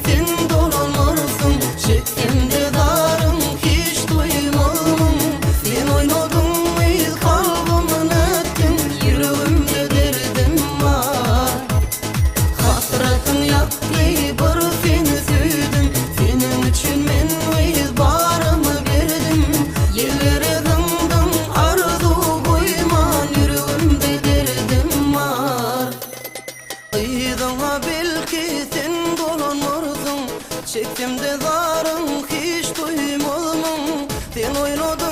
sen dolanırsın. Çektimde darım hiç duymadım. Sen oynadın mı kalbimın ettin, yüreğimde derdim var. Hasretin yaktı bir seni süydüm. Senin için men barımı verdim. Yerlere zındım arzu koyman, yüreğimde derdim var. Kıydığına belki sen dolanırsın. Çektimde zarım hiç duymadım. Sen oynadın